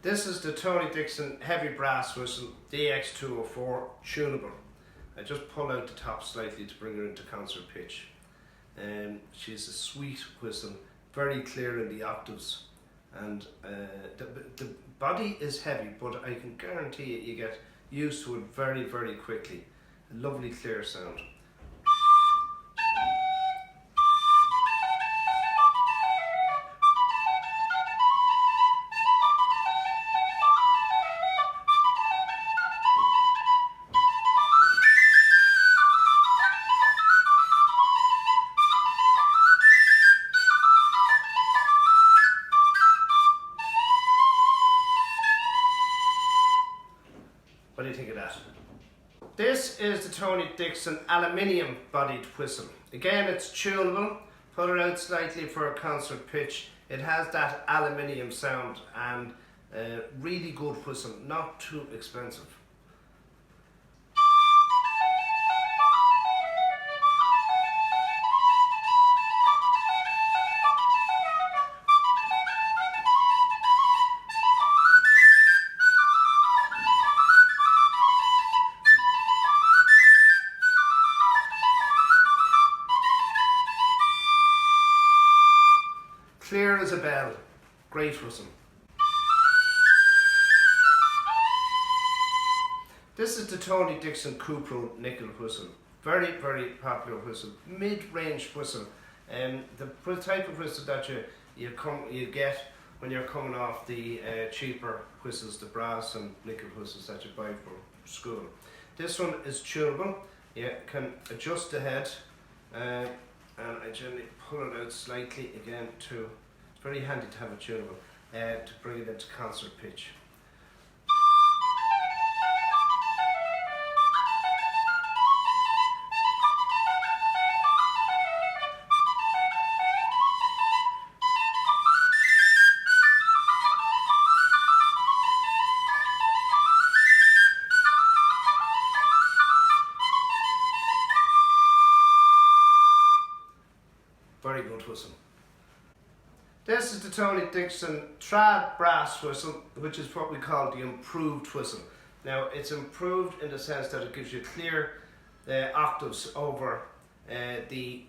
This is the Tony Dixon heavy brass whistle DX204 tunable. I just pull out the top slightly to bring her into concert pitch. She's a sweet whistle, very clear in the octaves, and the body is heavy, but I can guarantee you get used to it very, very quickly. A lovely clear sound. What do you think of that? This is the Tony Dixon aluminium bodied whistle. Again, it's tunable. Put it out slightly for a concert pitch. It has that aluminium sound and really good whistle, not too expensive. Clear as a bell, great whistle. This is the Tony Dixon Cupro nickel whistle. Very, very popular whistle, mid-range whistle. The type of whistle that you get when you're coming off the cheaper whistles, the brass and nickel whistles that you buy for school. This one is tunable. You can adjust the head. And I generally pull it out slightly again to, it's very handy to have a tunable, to bring it into concert pitch. Very good whistle. This is the Tony Dixon Trad brass whistle, which is what we call the improved whistle. Now, it's improved in the sense that it gives you clear octaves over the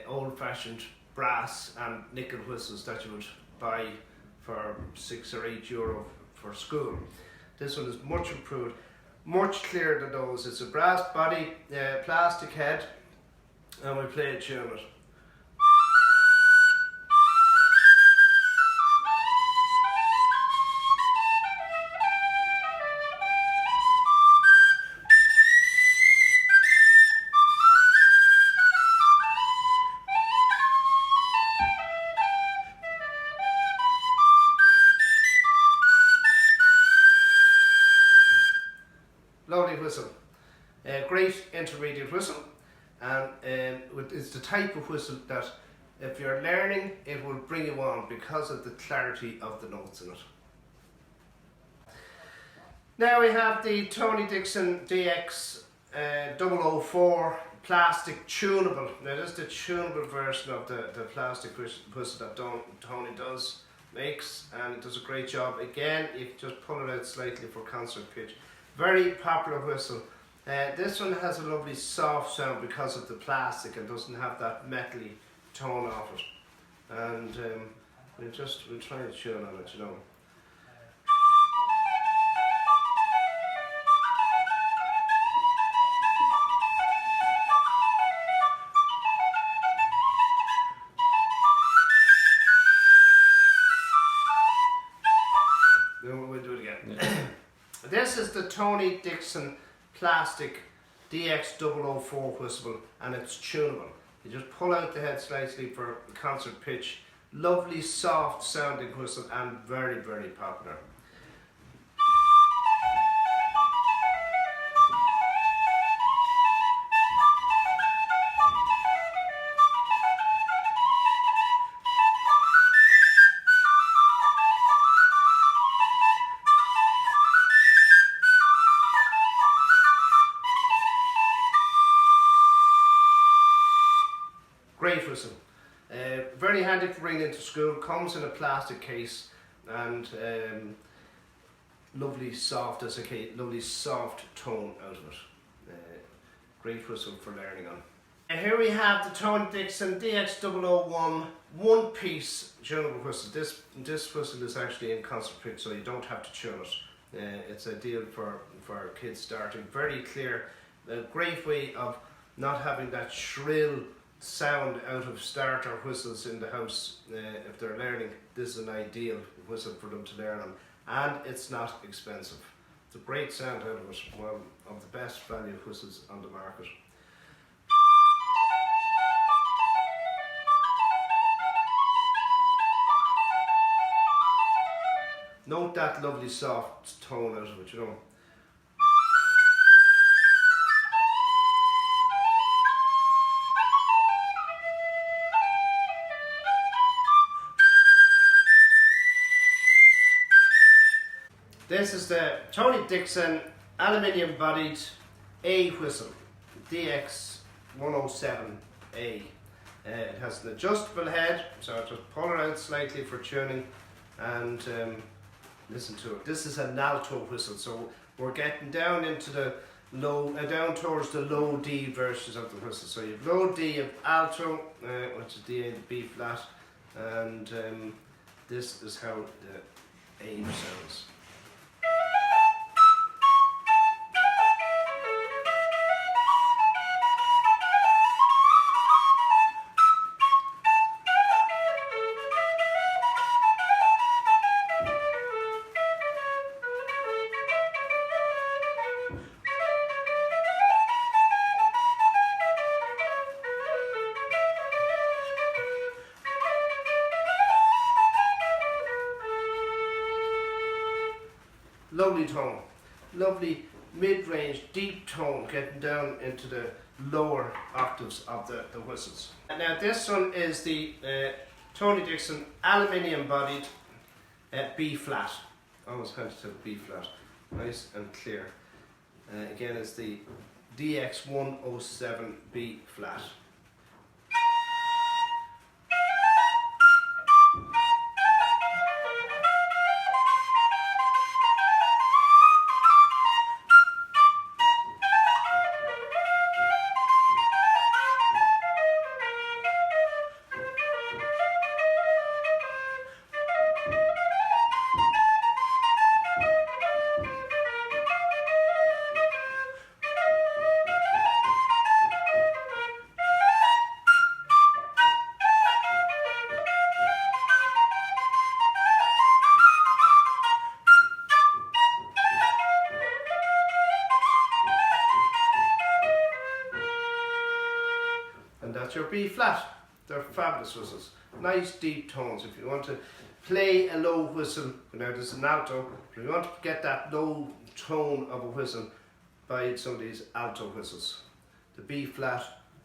old-fashioned brass and nickel whistles that you would buy for €6 or €8 for school. This one is much improved, much clearer than those. It's a brass body, plastic head, and we play a tune with it. Lovely whistle, great intermediate whistle, and it's the type of whistle that if you're learning, it will bring you on because of the clarity of the notes in it. Now we have the Tony Dixon DX004 plastic tunable. Now this is the tunable version of the plastic whistle that Tony makes, and it does a great job. Again, you can just pull it out slightly for concert pitch. Very popular whistle. This one has a lovely soft sound because of the plastic and doesn't have that metally tone off it. And we'll try and tune on it, you know. We'll do it again. Yeah. This is the Tony Dixon plastic DX004 whistle, and it's tunable. You just pull out the head slightly for concert pitch. Lovely soft sounding whistle and very, very popular. Great whistle. Very handy for bringing into school. Comes in a plastic case, and lovely soft, as I say, lovely soft tone out of it. Great whistle for learning on. And here we have the Tony Dixon DX001 one-piece tunable whistle. This whistle is actually in concert pitch, so you don't have to tune it. It's ideal for kids starting. Very clear, a great way of not having that shrill sound out of starter whistles in the house. If they're learning, this is an ideal whistle for them to learn on, and it's not expensive. It's a great sound out of it, one of the best value whistles on the market. Note that lovely soft tone out of it, you know. This is the Tony Dixon aluminium bodied A whistle, DX001 A. It has an adjustable head, so I just pull it out slightly for tuning and listen to it. This is an Alto whistle, so we're getting down into the low, down towards the low D versions of the whistle. So you have low D of Alto, which is D and B flat, and this is how the A sounds. Lovely tone, lovely mid-range, deep tone, getting down into the lower octaves of the whistles. And now this one is the Tony Dixon aluminium bodied B flat. Always kind of to B flat, nice and clear. Again, it's the DX107 B flat. And that's your B flat. They're fabulous whistles. Nice deep tones. If you want to play a low whistle, now this is an alto, if you want to get that low tone of a whistle, buy some of these alto whistles. The B flat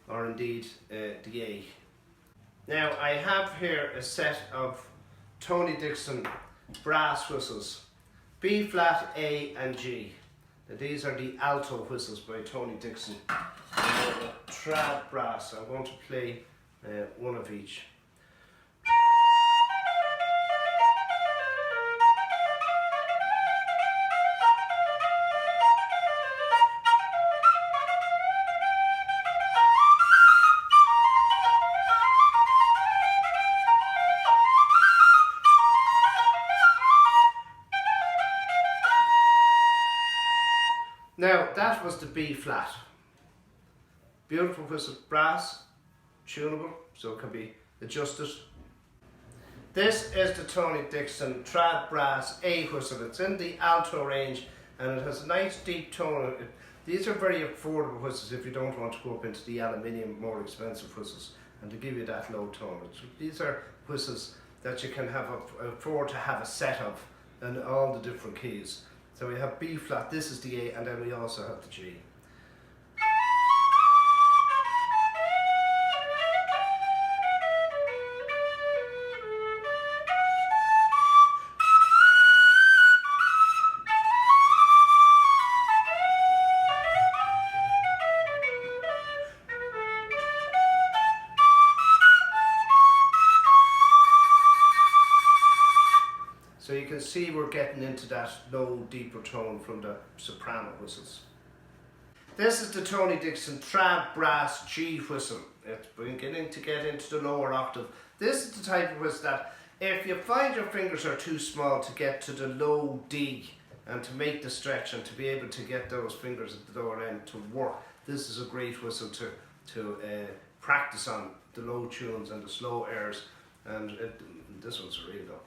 or indeed the A. Now I have here a set of Tony Dixon brass whistles. B flat, A and G. Now these are the Alto whistles by Tony Dixon. Trad brass. I'm going to play one of each. Now that was the B flat. Beautiful whistle, brass, tunable, so it can be adjusted. This is the Tony Dixon Trad Brass A whistle. It's in the Alto range and it has a nice deep tone. These are very affordable whistles if you don't want to go up into the aluminium, more expensive whistles, and to give you that low tone. These are whistles that you can afford to have a set of in all the different keys. So we have B flat, this is the A, and then we also have the G. So you can see we're getting into that low, deeper tone from the soprano whistles. This is the Tony Dixon Trad Brass G whistle. It's beginning to get into the lower octave. This is the type of whistle that if you find your fingers are too small to get to the low D and to make the stretch and to be able to get those fingers at the lower end to work, this is a great whistle to practice on the low tunes and the slow airs. And this one's a real though.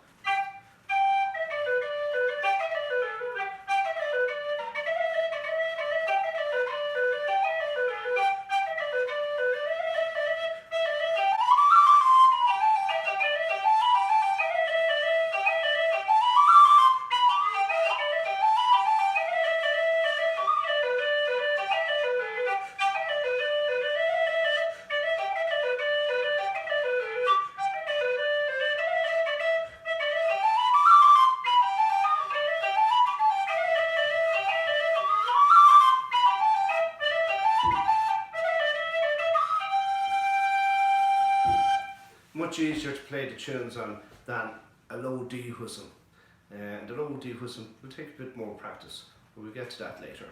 Much easier to play the tunes on than a low D whistle. And the low D whistle will take a bit more practice, but we'll get to that later.